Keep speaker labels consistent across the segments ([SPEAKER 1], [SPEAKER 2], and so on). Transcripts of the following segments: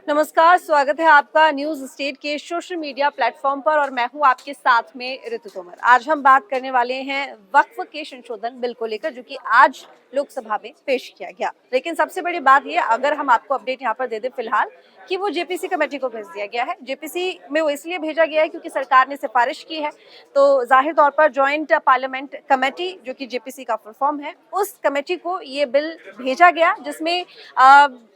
[SPEAKER 1] नमस्कार, स्वागत है आपका न्यूज स्टेट के सोशल मीडिया प्लेटफॉर्म पर और मैं हूं आपके साथ में ऋतु तोमर। आज हम बात करने वाले हैं वक्फ के संशोधन बिल को लेकर, जो कि आज लोकसभा में पेश किया गया। लेकिन सबसे बड़ी बात यह, अगर हम आपको अपडेट यहां पर दे दें फिलहाल, कि वो जेपीसी कमेटी को भेज दिया गया है। जेपीसी में वो इसलिए भेजा गया है क्योंकि सरकार ने सिफारिश की है, तो जाहिर तौर पर ज्वाइंट पार्लियामेंट कमेटी, जो कि जेपीसी का फुल फॉर्म है, उस कमेटी को ये बिल भेजा गया, जिसमें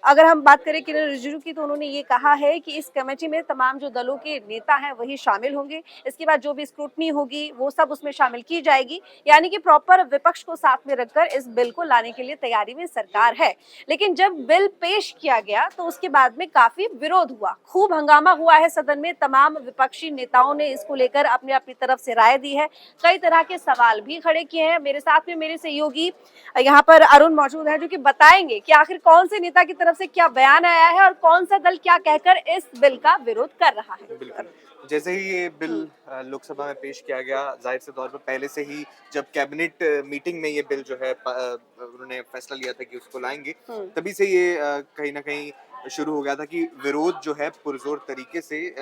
[SPEAKER 1] अगर हम बात करें किरण रिजिजू की, तो उन्होंने ये कहा है कि इस कमेटी में तमाम जो दलों के नेता हैं वही शामिल होंगे। इसके बाद जो भी स्क्रूटनी होगी वो सब उसमें शामिल की जाएगी, यानी कि प्रॉपर विपक्ष को साथ में रखकर इस बिल को लाने के लिए तैयारी में सरकार है। लेकिन जब बिल पेश किया गया तो उसके बाद में काफी विरोध हुआ, खूब हंगामा हुआ है सदन में। तमाम विपक्षी नेताओं ने इसको लेकर अपनी अपनी तरफ से राय दी है, कई तरह के सवाल भी खड़े किए हैं। मेरे साथ में मेरे सहयोगी यहाँ पर अरुण मौजूद है, जो कि बताएंगे कि आखिर कौन से नेता की तरफ से क्या बयान आया है और कौन सा दल क्या कहकर इस बिल का विरोध कर रहा है।
[SPEAKER 2] बिल्कुल। जैसे ही ये बिल लोकसभा में पेश किया गया, जाहिर से तौर पर पहले से ही जब कैबिनेट मीटिंग में ये बिल जो है उन्होंने फैसला लिया था कि उसको लाएंगे, तभी से ये कहीं ना कहीं शुरू हो गया था कि विरोध जो है पुरजोर तरीके से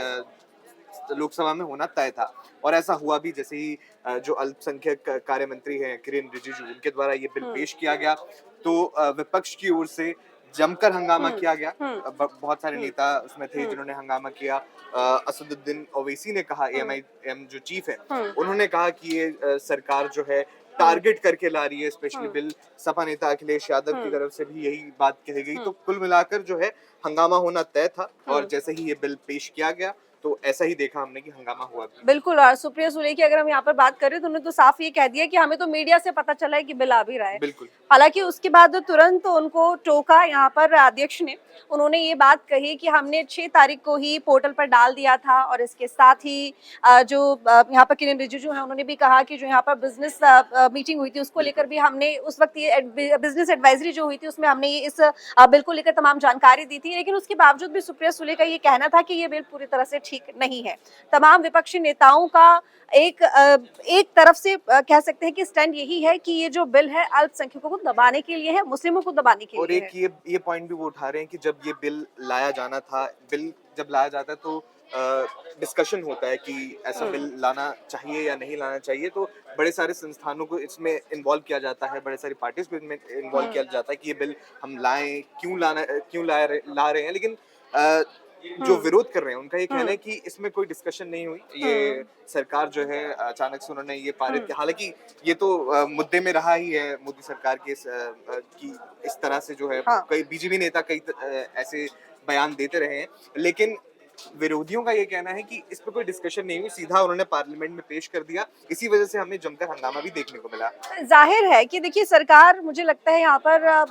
[SPEAKER 2] लोकसभा में होना तय था। और ऐसा हुआ भी। जैसे ही जो अल्पसंख्यक कार्य मंत्री हैं किरण रिजिजू, उनके द्वारा ये बिल पेश किया गया, तो विपक्ष की ओर से जमकर हंगामा किया गया। बहुत सारे नेता उसमें थे जिन्होंने हंगामा किया। असदुद्दीन ओवैसी ने कहा, एएमआईएम जो चीफ है, उन्होंने कहा कि ये सरकार जो है टारगेट करके ला रही है स्पेशली बिल। सपा नेता अखिलेश यादव की तरफ से भी यही बात कही गई। तो कुल मिलाकर जो है हंगामा होना तय था। और जैसे ही ये बिल पेश किया गया तो ऐसा ही देखा हमने कि हंगामा हुआ भी।
[SPEAKER 1] बिल्कुल। और सुप्रिया सुले की अगर हम यहाँ पर बात करें तो उन्होंने तो साफ ये कह दिया कि हमें तो मीडिया से पता चला है कि बिल आ भी रहा है।
[SPEAKER 2] बिल्कुल।
[SPEAKER 1] हालांकि उसके बाद तुरंत उनको टोका यहाँ पर अध्यक्ष ने। उन्होंने ये बात कही कि हमने 6 तारीख को ही पोर्टल पर डाल दिया था, और इसके साथ ही जो यहाँ पर किरण रिजिजू हैं, उन्होंने भी कहा कि जो यहाँ पर बिजनेस मीटिंग हुई थी उसको लेकर भी हमने उस वक्त ये बिजनेस एडवाइजरी जो हुई थी उसमें हमने ये इस बिल को लेकर तमाम जानकारी दी थी। लेकिन उसके बावजूद भी सुप्रिया सुले का ये कहना था कि ये बिल पूरी तरह से ठीक नहीं है। तमाम विपक्षी नेताओं का एक तरफ से कह सकते हैं कि स्टैंड यही है कि ये जो बिल है अल्पसंख्यकों को दबाने के लिए है, मुस्लिमों को दबाने के
[SPEAKER 2] और
[SPEAKER 1] लिए
[SPEAKER 2] एक ये पॉइंट भी वो उठा रहे हैं कि जब ये बिल लाया जाना था, बिल जब लाया जाता है तो डिस्कशन होता है कि ऐसा बिल लाना चाहिए या नहीं लाना चाहिए। तो बड़े सारे संस्थानों को इसमें इन्वॉल्व किया जाता है, बड़े सारे पार्टीज को इसमें इन्वॉल्व किया जाता है कि ये बिल हम लाएं, क्यों ला रहे हैं। लेकिन जो विरोध कर रहे हैं उनका ये कहना है कि इसमें कोई डिस्कशन नहीं हुई। ये सरकार जो है अचानक से उन्होंने ये पारित किया। हालांकि ये तो मुद्दे में रहा ही है मोदी सरकार के की इस तरह से जो है कई बीजेपी नेता कई ऐसे बयान देते रहे हैं। लेकिन विरोधियों का ये कहना है कि इस पर कोई डिस्कशन नहीं हुई, सीधा उन्होंने पार्लियामेंट में पेश कर दिया। इसी वजह से हमें जमकर हंगामा भी देखने को मिला।
[SPEAKER 1] जाहिर है कि देखिए, सरकार मुझे लगता है यहाँ पर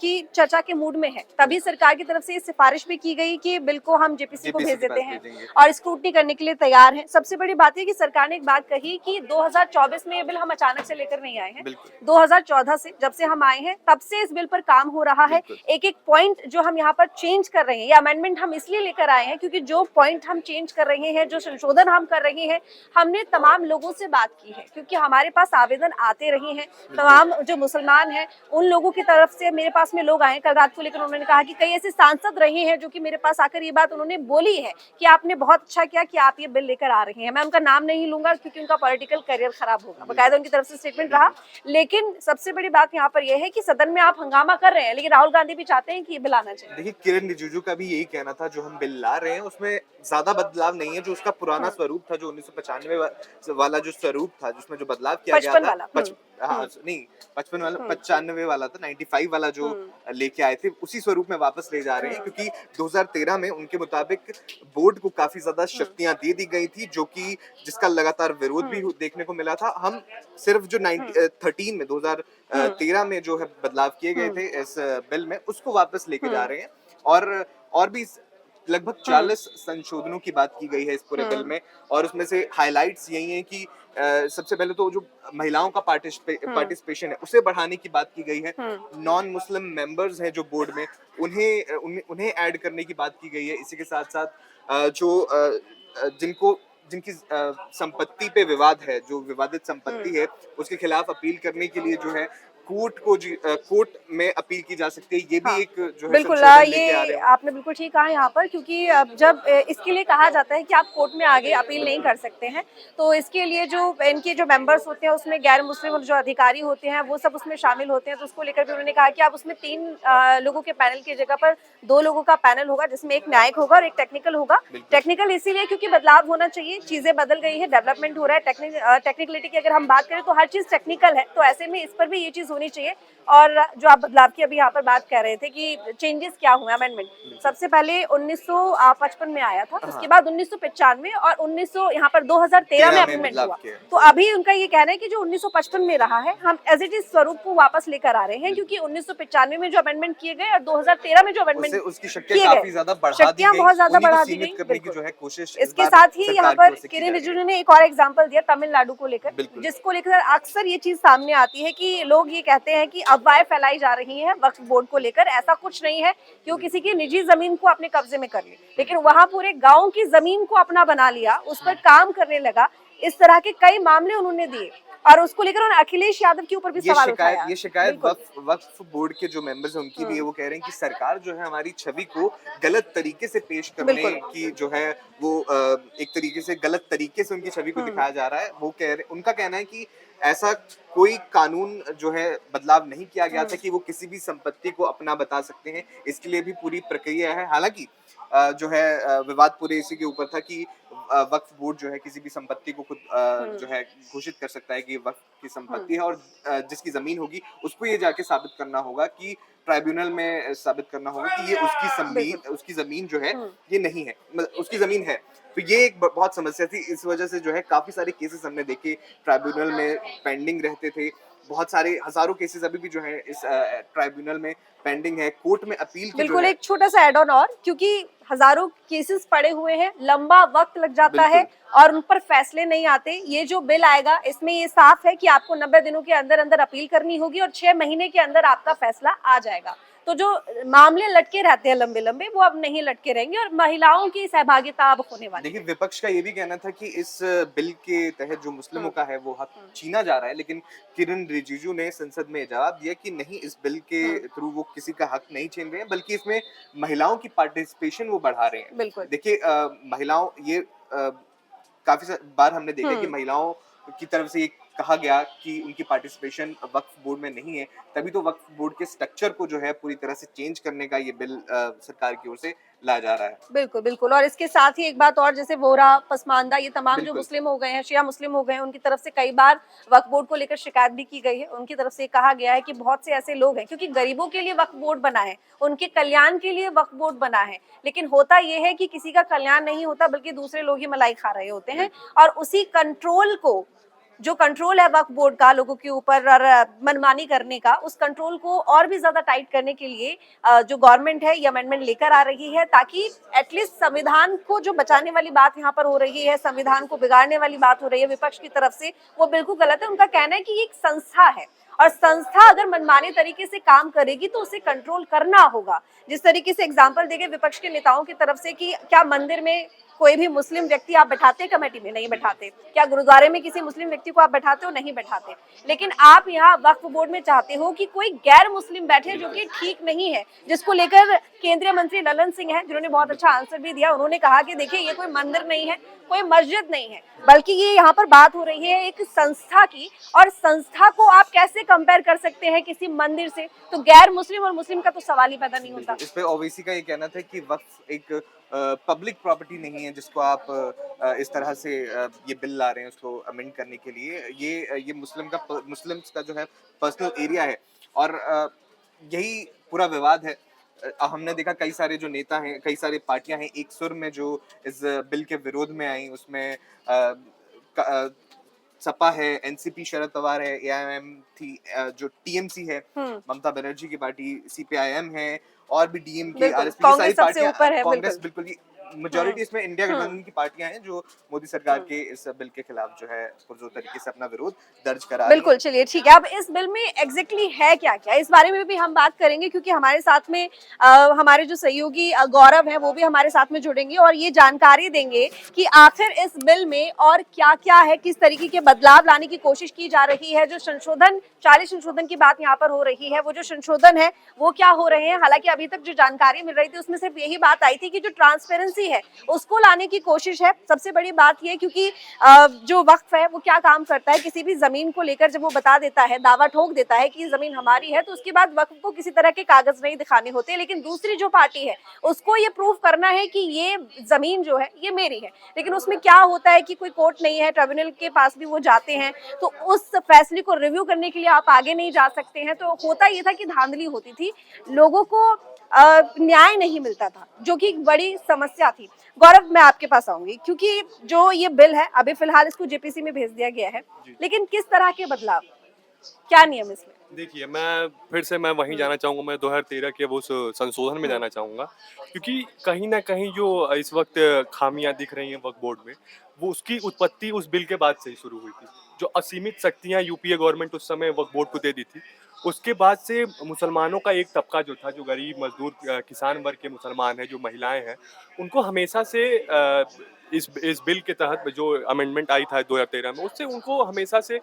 [SPEAKER 1] की चर्चा के मूड में है, तभी सरकार की तरफ से ये सिफारिश भी की गई कि बिल को हम जेपीसी को भेज देते हैं और स्क्रूटनी करने के लिए तैयार हैं। सबसे बड़ी बात है कि सरकार ने एक बात कही कि 2024 में ये बिल हम अचानक से लेकर नहीं आए हैं। 2014 से जब से हम आए हैं तब से इस बिल पर काम हो रहा है। एक एक पॉइंट जो हम यहाँ पर चेंज कर रहे हैं, या अमेंडमेंट हम इसलिए लेकर आए हैं क्योंकि जो पॉइंट हम चेंज कर रहे हैं, जो संशोधन हम कर रहे हैं, हमने तमाम लोगों से बात की है, क्योंकि हमारे पास आवेदन आते रहे हैं। तमाम जो मुसलमान हैं उन लोगों की तरफ से मेरे पास में लोग आए कल रात को, लेकर उन्होंने कहा कि कई ऐसे सांसद रहे हैं जो कि मेरे पास आकर ये बात उन्होंने बोली है कि आपने बहुत अच्छा किया कि आप ये बिल लेकर आ रहे हैं। मैं उनका नाम नहीं लूंगा क्योंकि उनका पॉलिटिकल करियर खराब होगा, बकायदा उनकी तरफ से स्टेटमेंट रहा। लेकिन सबसे बड़ी बात यहाँ पर यह है कि सदन में आप हंगामा कर रहे हैं, लेकिन राहुल गांधी भी चाहते हैं कि ये बिल आना चाहिए।
[SPEAKER 2] देखिए, किरण रिजिजू का भी यही कहना था, जो हम बिल ला रहे हैं उसमें ज्यादा बदलाव नहीं है। जो उसका पुराना स्वरूप था, जो 1995 वाला जो स्वरूप था, जिसमें जो बदलाव किया गया था, 55 वाला 95 वाला था, 95 वाला जो लेके आए थे, उसी स्वरूप में वापस ले जा रहे हैं। क्योंकि 2013 में उनके मुताबिक बोर्ड को काफी ज्यादा शक्तियां दे दी गई थी, जो कि जिसका लगातार विरोध भी देखने को मिला था। हम सिर्फ जो 2013 में जो है बदलाव किए गए थे इस बिल में, उसको वापस लेके जा रहे हैं। और भी लगभग 40 संशोधनों की बात की गई है इस पूरे बिल में। और उसमें से हाइलाइट्स यही हैं कि सबसे पहले तो जो महिलाओं का पार्टिसिपेशन है उसे बढ़ाने की बात की गई है। नॉन मुस्लिम मेंबर्स हैं जो बोर्ड में, उन्हें ऐड करने की बात की गई है। इसी के साथ साथ जिनकी संपत्ति पे विवाद है, जो विवादित संपत्ति है, उसके खिलाफ अपील करने के लिए जो है कोर्ट में अपील की जा सकती है, ये भी
[SPEAKER 1] हाँ,
[SPEAKER 2] एक जो है
[SPEAKER 1] बिल्कुल
[SPEAKER 2] संशोधन लेके आ
[SPEAKER 1] ये
[SPEAKER 2] रहे हैं।
[SPEAKER 1] आपने बिल्कुल ठीक कहा यहाँ पर, क्योंकि अब जब इसके लिए कहा जाता है कि आप कोर्ट में आगे अपील नहीं कर सकते हैं, तो इसके लिए जो इनके जो मेंबर्स होते हैं उसमें गैर मुस्लिम और जो अधिकारी होते हैं वो सब उसमें शामिल होते हैं, तो उसको लेकर भी उन्होंने कहा कि आप उसमें 3 लोगों के पैनल की जगह पर 2 लोगों का पैनल होगा, जिसमें एक न्यायिक होगा और एक टेक्निकल होगा।
[SPEAKER 2] बिल्कुल।
[SPEAKER 1] टेक्निकल इसीलिए क्योंकि बदलाव होना चाहिए, चीजें बदल गई है, डेवलपमेंट हो रहा है, टेक्निकलिटी की अगर हम बात करें तो हर चीज टेक्निकल है, तो ऐसे में इस पर भी ये चीज होनी चाहिए। और जो आप बदलाव की अभी यहाँ पर बात कर रहे थे कि चेंजेस क्या हुए, अमेंडमेंट सबसे पहले 1955 में आया था, उसके
[SPEAKER 2] हाँ,
[SPEAKER 1] बाद 1995 और 1900 यहाँ पर 2013 में
[SPEAKER 2] 13 में
[SPEAKER 1] अमेंडमेंट
[SPEAKER 2] बदलाव
[SPEAKER 1] हुआ।
[SPEAKER 2] किया है।
[SPEAKER 1] तो अभी उनका ये कहना है कि जो 1955 में रहा है हम एज इट इज स्वरूप को वापस लेकर आ रहे हैं, क्योंकि 1995 में जो अमेंडमेंट किए गए और 2013 में जो
[SPEAKER 2] उससे
[SPEAKER 1] अमेंडमेंट
[SPEAKER 2] उसकी शक्तियां
[SPEAKER 1] किए
[SPEAKER 2] काफी
[SPEAKER 1] गए,
[SPEAKER 2] ज्यादा बढ़ा दी
[SPEAKER 1] शक्तियां
[SPEAKER 2] गई,
[SPEAKER 1] बहुत ज्यादा
[SPEAKER 2] उन्हीं को
[SPEAKER 1] बढ़ा दी
[SPEAKER 2] सीमित
[SPEAKER 1] गई।
[SPEAKER 2] करने की
[SPEAKER 1] बिल्कुल,
[SPEAKER 2] जो है कोशिश इस
[SPEAKER 1] इसके
[SPEAKER 2] बार
[SPEAKER 1] साथ ही यहाँ
[SPEAKER 2] सरकार की
[SPEAKER 1] पर
[SPEAKER 2] ओर से की
[SPEAKER 1] किरेन
[SPEAKER 2] जा रही है।
[SPEAKER 1] रिजिजू ने एक और एग्जांपल दिया तमिलनाडु को लेकर,
[SPEAKER 2] बिल्कुल।
[SPEAKER 1] जिसको लेकर अक्सर ये चीज सामने आती है कि लोग ये कहते हैं कि अफवाहें फैलाई जा रही हैं वक्फ बोर्ड को लेकर, ऐसा कुछ नहीं है कि वो किसी की निजी जमीन को अपने कब्जे में कर ले, लेकिन वहां पूरे गांव की जमीन को अपना बना लिया, उस पर काम करने लगा। इस तरह के कई मामले उन्होंने दिए और उसको लेकर उन्होंने अखिलेश यादव के ऊपर भी सवाल उठाया।
[SPEAKER 2] ये शिकायत
[SPEAKER 1] बिल्कुल,
[SPEAKER 2] वक्फ बोर्ड के जो मेंबर्स हैं उनकी भी है। वो कह रहे हैं कि सरकार जो है हमारी छवि को गलत तरीके से पेश करने
[SPEAKER 1] बिल्कुल।
[SPEAKER 2] की जो है वो एक तरीके से गलत तरीके से उनकी छवि को दिखाया जा रहा है। वो कह रहे, उनका कहना है कि ऐसा कोई कानून जो है बदलाव नहीं किया गया था कि वो किसी भी संपत्ति को अपना बता सकते हैं। इसके लिए भी पूरी प्रक्रिया है। हालांकि जो है विवाद पूरे इसी के ऊपर था कि वक्फ बोर्ड जो है किसी भी संपत्ति को खुद जो है घोषित कर सकता है कि ये वक्फ की संपत्ति है, और जिसकी जमीन होगी उसको ये जाके साबित करना होगा कि ट्राइब्यूनल में साबित करना होगा कि ये उसकी जमीन जो है ये नहीं है, उसकी जमीन है। तो ये एक बहुत समस्या थी। इस वजह से जो है काफी सारे केसेस हमने देखे ट्राइब्यूनल में पेंडिंग रहते थे। बहुत सारे हजारों केसेस अभी भी जो है इस ट्राइब्यूनल में पेंडिंग है। कोर्ट में अपील की जो
[SPEAKER 1] बिल्कुल,
[SPEAKER 2] है
[SPEAKER 1] एक छोटा सा एड ऑन और, क्योंकि हजारों केसेस पड़े हुए हैं, लंबा वक्त लग जाता है और उन पर फैसले नहीं आते। ये जो बिल आएगा इसमें ये साफ है कि आपको 90 दिनों के अंदर अंदर अपील करनी होगी और 6 महीने के अंदर आपका फैसला आ जाएगा। तो जो मामले लटके रहते हैं लंबे लंबे, वो अब नहीं लटके रहेंगे और महिलाओं की सहभागिता अब होने वाली है।
[SPEAKER 2] देखिए, विपक्ष का ये भी कहना था कि इस बिल के तहत जो मुस्लिमों का है वो हक छीना जा रहा है, लेकिन किरण रिजिजू ने संसद में जवाब दिया कि नहीं, इस बिल के थ्रू वो किसी का हक नहीं छीन रहे हैं, बल्कि इसमें महिलाओं की पार्टिसिपेशन वो बढ़ा रहे हैं।
[SPEAKER 1] बिल्कुल।
[SPEAKER 2] देखिए, महिलाओं ये काफी बार हमने देखा कि महिलाओं की तरफ से ये कहा गया कि उनकी पार्टिसिपेशन वक्फ बोर्ड में नहीं है, तभी तो वक्फ बोर्ड के स्ट्रक्चर को जो है पूरी तरह से चेंज करने का ये बिल सरकार की ओर से लाया जा रहा है।
[SPEAKER 1] बिल्कुल, बिल्कुल। और इसके साथ ही एक बात और, जैसे वोहरा, पसमानदा, ये तमाम जो
[SPEAKER 2] बिल्कुल।
[SPEAKER 1] मुस्लिम हो गए हैं, शिया मुस्लिम हो गए हैं, उनकी तरफ से कई बार वक्फ बोर्ड को लेकर शिकायत भी की गई है। उनकी तरफ से कहा गया है कि बहुत से ऐसे लोग हैं, क्योंकि गरीबों के लिए वक्फ बोर्ड बना है, उनके कल्याण के लिए वक्फ बोर्ड बना है, लेकिन होता ये है कि किसी का कल्याण नहीं होता, बल्कि दूसरे लोग ही मलाई खा रहे होते हैं। और उसी कंट्रोल को, जो कंट्रोल है वक्फ बोर्ड का लोगों के ऊपर और मनमानी करने का, उस कंट्रोल को और भी ज्यादा टाइट करने के लिए जो गवर्नमेंट है ये अमेंडमेंट लेकर आ रही है, ताकि एटलीस्ट संविधान को जो बचाने वाली बात यहाँ पर हो रही है, संविधान को बिगाड़ने वाली बात हो रही है विपक्ष की तरफ से, वो बिल्कुल गलत है। उनका कहना है कि ये एक संस्था है और संस्था अगर मनमाने तरीके से काम करेगी तो उसे कंट्रोल करना होगा। जिस तरीके से एग्जाम्पल देंगे विपक्ष के नेताओं की तरफ से कि क्या मंदिर में कोई भी मुस्लिम व्यक्ति आप बैठाते हैं कमेटी में? नहीं बैठाते। क्या गुरुद्वारे में किसी मुस्लिम व्यक्ति को आप बैठाते हो? नहीं बैठाते। लेकिन आप यहाँ वक्फ बोर्ड में चाहते हो कि कोई गैर मुस्लिम बैठे, जो कि ठीक नहीं है, जिसको लेकर केंद्रीय मंत्री ललन सिंह हैं, जिन्होंने बहुत अच्छा आंसर भी दिया। उन्होंने कहा कि देखिए, ये कोई मंदिर नहीं है, कोई मस्जिद नहीं है, बल्कि ये यहाँ पर बात हो रही है एक संस्था की, और संस्था को आप कैसे कंपेयर कर सकते हैं किसी मंदिर से? तो गैर मुस्लिम और मुस्लिम का तो सवाल ही पैदा नहीं होता।
[SPEAKER 2] इस पे ओवैसी का ये कहना था कि वक्फ एक पब्लिक प्रॉपर्टी नहीं है जिसको आप इस तरह से ये बिल ला रहे हैं उसको अमेंड करने के लिए। ये मुस्लिम्स का जो है पर्सनल एरिया है, और यही पूरा विवाद है। हमने देखा कई सारे जो नेता हैं, कई सारी पार्टियां हैं, एक सुर में जो इस बिल के विरोध में आई। उसमें सपा है, एनसीपी शरद पवार है, एआईएम थी, जो टीएमसी है ममता बनर्जी की पार्टी, सीपीआईएम है, और भी डीएमके, आरएसपी,
[SPEAKER 1] कांग्रेस सबसे ऊपर है।
[SPEAKER 2] कांग्रेस बिल्कुल मेजॉरिटी इसमें इंडिया
[SPEAKER 1] हम्म।
[SPEAKER 2] गठबंधन की पार्टियां हैं जो मोदी सरकार के इस बिल के खिलाफ जो है पुरजोर तरीके से अपना विरोध दर्ज करा रही
[SPEAKER 1] बिल्कुल,
[SPEAKER 2] हैं।
[SPEAKER 1] चलिए ठीक है। अब इस बिल में एग्ज़ैक्टली है क्या-क्या? इस बारे में भी हम बात करेंगे क्योंकि हमारे साथ में हमारे जो सहयोगी गौरव हैं वो भी हमारे साथ में जुड़ेंगे और ये जानकारी देंगे कि आखिर इस बिल में और क्या-क्या है, किस तरीके के बदलाव लाने की कोशिश की जा रही है। जो संशोधन 40 संशोधन की बात यहाँ पर हो रही है, वो जो संशोधन है वो क्या हो रहे हैं? हालाँकि अभी तक जो जानकारी मिल रही थी उसमें सिर्फ यही बात आई थी कि जो ट्रांसपेरेंसी है उसको लाने की कोशिश है। सबसे बड़ी बात ये क्योंकि जो वक्फ है वो क्या काम करता है, किसी भी जमीन को लेकर जब वो बता देता है, दावा ठोक देता है कि ये जमीन हमारी है, तो उसके बाद वक्फ को किसी तरह के कागज नहीं दिखाने होते। लेकिन दूसरी जो पार्टी है उसको ये प्रूव करना है कि ये जमीन जो है ये मेरी है। लेकिन उसमें क्या होता है कि कोई कोर्ट नहीं है, ट्रिब्यूनल के पास भी वो जाते हैं, तो उस फैसले को रिव्यू करने के लिए आप आगे नहीं जा सकते हैं। तो होता ये था कि धांधली होती थी, लोगों को न्याय नहीं मिलता था, जो कि एक बड़ी समस्या थी। गौरव, मैं आपके पास आऊंगी क्योंकि जो ये बिल है अभी फिलहाल इसको जेपीसी में भेज दिया गया है, लेकिन किस तरह के बदलाव, क्या नियम इसमें?
[SPEAKER 3] देखिए, मैं फिर से मैं वहीं जाना चाहूँगा, मैं 2013 के वो संशोधन में जाना चाहूँगा, क्योंकि कहीं न कहीं जो इस वक़्त खामियाँ दिख रही हैं वक्फ बोर्ड में, वो उसकी उत्पत्ति उस बिल के बाद से ही शुरू हुई थी। जो असीमित शक्तियाँ यूपीए गवर्नमेंट उस समय वक्फ बोर्ड को दे दी थी, उसके बाद से मुसलमानों का एक तबका जो था, जो गरीब मज़दूर किसान वर्ग के मुसलमान हैं, जो महिलाएँ हैं, उनको हमेशा से इस बिल के तहत जो अमेंडमेंट आई था 2013 में, उससे उनको हमेशा से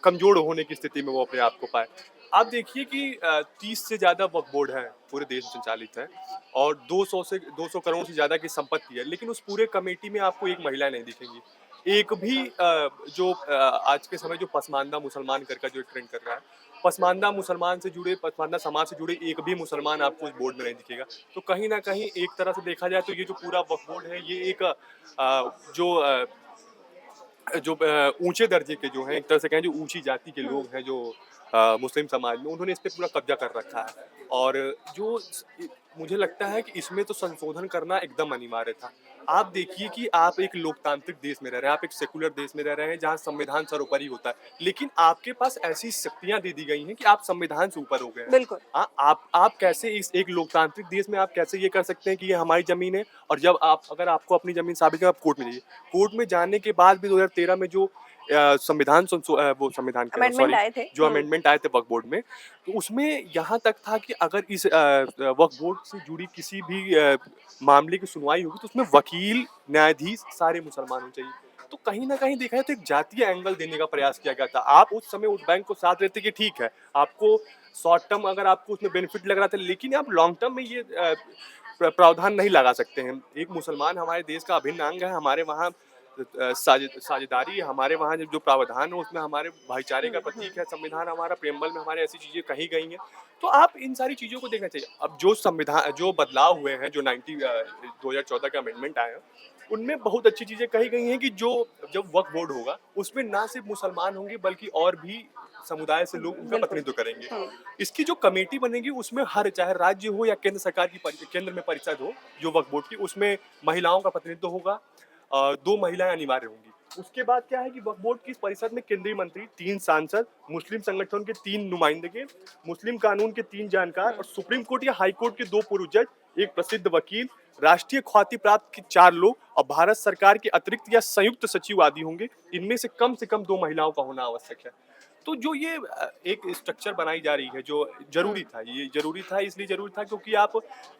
[SPEAKER 3] कमज़ोर होने की स्थिति में वो अपने आप को पाए। आप देखिए कि 30 से ज़्यादा वक्फ बोर्ड हैं, पूरे देश में संचालित हैं और 200 करोड़ से ज़्यादा की संपत्ति है, लेकिन उस पूरे कमेटी में आपको एक महिला नहीं दिखेंगी। एक भी आज के समय जो पसमानदा मुसलमान का जो ट्रेंड कर रहा है, पसमानदा समाज से जुड़े एक भी मुसलमान आपको उस बोर्ड में नहीं दिखेगा। तो कहीं न कहीं एक तरह से देखा जाए तो ये जो पूरा वक्फ बोर्ड है, ये एक ऊँचे दर्जे के जो हैं, एक तरह से कहें जो ऊँची जाति के लोग हैं, जो मुस्लिम समाज में, उन्होंने इस पे पूरा कब्ज़ा कर रखा है। और जो मुझे लगता है कि इसमें तो संशोधन करना एकदम अनिवार्य था। आप देखिए कि आप एक लोकतांत्रिक देश में रह रहे हैं, आप एक सेक्युलर देश में रह रहे हैं, जहाँ संविधान सर्वोपरि होता है। लेकिन आपके पास ऐसी शक्तियाँ दे दी गई हैं कि आप संविधान से ऊपर हो गए हैं।
[SPEAKER 1] बिल्कुल।
[SPEAKER 3] आप कैसे इस एक लोकतांत्रिक देश में आप कैसे ये कर सकते हैं कि ये हमारी ज़मीन है, और जब अगर आपको अपनी ज़मीन साबित करनी है, आप कोर्ट में जाइए। कोर्ट में जाने के बाद भी 2013 में जो वो संविधान कह रहा हूँ,
[SPEAKER 1] अमेंडमेंट
[SPEAKER 3] सॉरी,
[SPEAKER 1] आए थे।
[SPEAKER 3] जो अमेंडमेंट आए थे वक्फ बोर्ड में, तो उसमें यहाँ तक था कि अगर इस वक्फ बोर्ड से जुड़ी किसी भी मामले की सुनवाई होगी तो उसमें वकील, न्यायाधीश सारे मुसलमान होने चाहिए। तो कहीं न कहीं देखा जाए तो एक जातीय एंगल देने का प्रयास किया गया था। आप उस समय उस बैंक को साथ लेते कि ठीक है, आपको शॉर्ट टर्म अगर आपको उसमें बेनिफिट लग रहा था, लेकिन आप लॉन्ग टर्म में ये प्रावधान नहीं लगा सकते हैं। एक मुसलमान हमारे देश का अभिन्न अंग है, हमारे वहाँ साझेदारी, हमारे वहाँ जो प्रावधान है उसमें हमारे भाईचारे का प्रतीक है, संविधान हमारा, प्रेमबल में हमारे ऐसी चीज़ें कही गई हैं। तो आप इन सारी चीज़ों को देखना चाहिए। अब जो बदलाव हुए हैं, जो 2014 के अमेंडमेंट आए हैं, उनमें बहुत अच्छी चीज़ें कही गई हैं कि जब वक्फ बोर्ड होगा, उसमें ना सिर्फ मुसलमान होंगे बल्कि और भी समुदाय से लोग उनका प्रतिनिधित्व करेंगे। इसकी जो कमेटी बनेगी उसमें चाहे राज्य हो या केंद्र सरकार की केंद्र में परिषद हो, जो वक्फ बोर्ड की, उसमें महिलाओं का प्रतिनिधित्व होगा। 2 महिलाएं अनिवार्य होंगी। उसके बाद क्या है कि वक्फ बोर्ड की इस परिषद में केंद्रीय मंत्री, 3 सांसद, मुस्लिम संगठन के 3 नुमाइंदगे, मुस्लिम कानून के 3 जानकार और सुप्रीम कोर्ट या हाई कोर्ट के 2 पूर्व जज, एक प्रसिद्ध वकील, राष्ट्रीय ख्याति प्राप्त के 4 लोग और भारत सरकार के अतिरिक्त या संयुक्त सचिव आदि होंगे। इनमें से कम 2 महिलाओं का होना आवश्यक है। तो जो ये एक स्ट्रक्चर बनाई जा रही है, जो ज़रूरी था, ये ज़रूरी था, इसलिए ज़रूरी था क्योंकि आप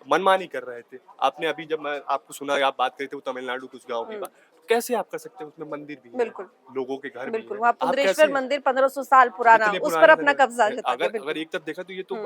[SPEAKER 3] मनमानी कर रहे थे। आपने अभी जब मैं आपको सुना, आप बात कर रहे थे वो तमिलनाडु कुछ गाँव की बात, तो कैसे आप कर सकते हैं? उसमें मंदिर भी है,
[SPEAKER 1] बिल्कुल।
[SPEAKER 3] लोगों के घर भी
[SPEAKER 1] बिल्कुल,
[SPEAKER 3] हैं।
[SPEAKER 1] वहाँ
[SPEAKER 3] आप
[SPEAKER 1] पुंडरेश्वर
[SPEAKER 3] कैसे
[SPEAKER 1] मंदिर 1500 साल पुराना,
[SPEAKER 3] इतने
[SPEAKER 1] उस पर
[SPEAKER 3] पुराने
[SPEAKER 1] अपना कब्जा जता के,
[SPEAKER 3] अगर
[SPEAKER 1] बिल्कुल।
[SPEAKER 3] एक तरफ देखा तो ये तो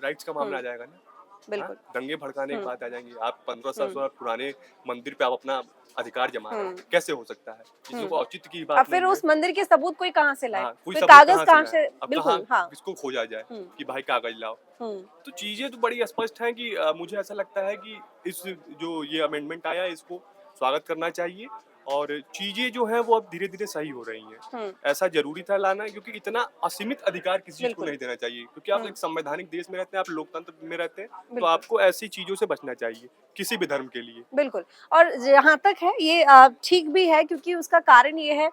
[SPEAKER 3] राइट्स का मामला आ जाएगा ना।
[SPEAKER 1] बिल्कुल।
[SPEAKER 3] दंगे भड़काने की बात आ जाएंगी। आप 1500 साल पुराने मंदिर पे आप अपना अधिकार जमा रहे हैं, कैसे हो सकता है? चीजों को औचित्य की
[SPEAKER 1] अब
[SPEAKER 3] बात
[SPEAKER 1] फिर
[SPEAKER 3] नहीं
[SPEAKER 1] उस
[SPEAKER 3] है।
[SPEAKER 1] मंदिर के सबूत कोई कहाँ से लाए?
[SPEAKER 3] कोई
[SPEAKER 1] फिर
[SPEAKER 3] सबूत
[SPEAKER 1] कागज कहाँ
[SPEAKER 3] से
[SPEAKER 1] से?
[SPEAKER 3] लाए? अब
[SPEAKER 1] बिल्कुल, हाँ।
[SPEAKER 3] किसको खोजा जाए कि भाई कागज लाओ? तो चीजें तो बड़ी स्पष्ट हैं कि मुझे ऐसा लगता है कि इस जो ये अमेंडमेंट आया है, इसको स्वागत करना चाहिए और चीजें जो हैं वो अब धीरे-धीरे सही हो रही हैं। ऐसा ज़रूरी था लाना, क्योंकि इतना असीमित अधिकार किसी चीज़ को नहीं देना चाहिए, क्योंकि आप एक संवैधानिक देश में रहते हैं, आप लोकतंत्र में रहते हैं, तो आपको ऐसी चीज़ों से बचना चाहिए, किसी भी धर्म के लिए।
[SPEAKER 1] बिल्कुल। और जहाँ तक है ये ठीक भी है क्योंकि उसका कारण ये है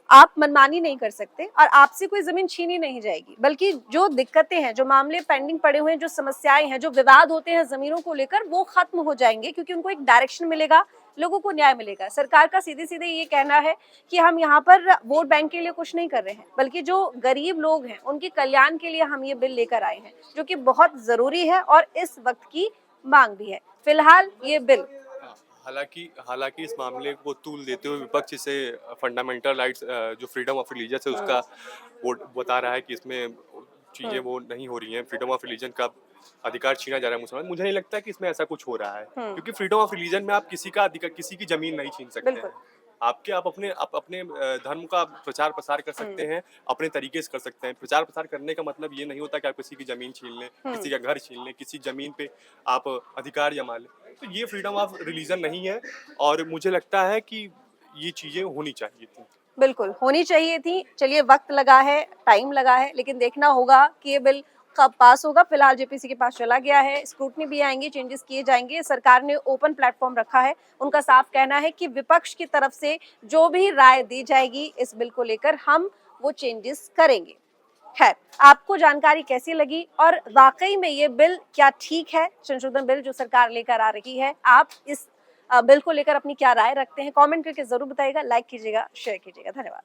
[SPEAKER 1] आप मनमानी नहीं कर सकते और आपसे कोई जमीन छीनी नहीं जाएगी, बल्कि जो दिक्कतें हैं, जो मामले पेंडिंग पड़े हुए हैं, जो समस्याएं हैं, जो विवाद होते हैं जमीनों को लेकर, वो खत्म हो जाएंगे क्योंकि उनको एक डायरेक्शन मिलेगा, लोगों को न्याय मिलेगा। सरकार का सीधे सीधे ये कहना है कि हम यहाँ पर वोट बैंक के लिए कुछ नहीं कर रहे हैं, बल्कि जो गरीब लोग हैं उनके कल्याण के लिए हम ये बिल लेकर आए हैं, जो कि बहुत जरूरी है और इस वक्त की मांग भी है। फिलहाल ये बिल
[SPEAKER 3] हालांकि हालांकि इस मामले को तूल देते हुए विपक्ष इसे फंडामेंटल राइट्स जो फ्रीडम ऑफ रिलीजियस है उसका वो बता रहा है कि इसमें चीज़ें वो नहीं हो रही हैं, फ्रीडम ऑफ रिलीजन का अधिकार छीना जा रहा है मुसलमान। मुझे नहीं लगता कि इसमें ऐसा कुछ हो रहा है, क्योंकि फ्रीडम ऑफ रिलीजन में आप किसी का अधिकार, किसी की जमीन नहीं छीन सकते
[SPEAKER 1] बिल्कुल।
[SPEAKER 3] हैं। आप अपने धर्म का प्रचार प्रसार कर सकते हैं, अपने तरीके से कर सकते हैं। प्रचार प्रसार करने का मतलब ये नहीं होता कि आप किसी की जमीन छीन लें, किसी का घर छीन लें, किसी जमीन पे आप अधिकार जमा लें। तो ये फ्रीडम ऑफ रिलीजन नहीं है और मुझे लगता है कि ये चीज़ें होनी चाहिए थी।
[SPEAKER 1] बिल्कुल होनी चाहिए थी। चलिए, वक्त लगा है, टाइम लगा है, लेकिन देखना होगा कि ये बिल कब पास होगा। फिलहाल जेपीसी के पास चला गया है, स्क्रूटनी भी आएंगे, चेंजेस किए जाएंगे। सरकार ने ओपन प्लेटफॉर्म रखा है, उनका साफ कहना है कि विपक्ष की तरफ से जो भी राय दी जाएगी इस बिल को लेकर हम वो चेंजेस करेंगे। खैर, आपको जानकारी कैसी लगी और वाकई में ये बिल क्या ठीक है, संशोधन बिल जो सरकार लेकर आ रही है, आप इस बिल को लेकर अपनी क्या राय रखते हैं, कमेंट करके जरूर बताइएगा, लाइक कीजिएगा, शेयर कीजिएगा। धन्यवाद।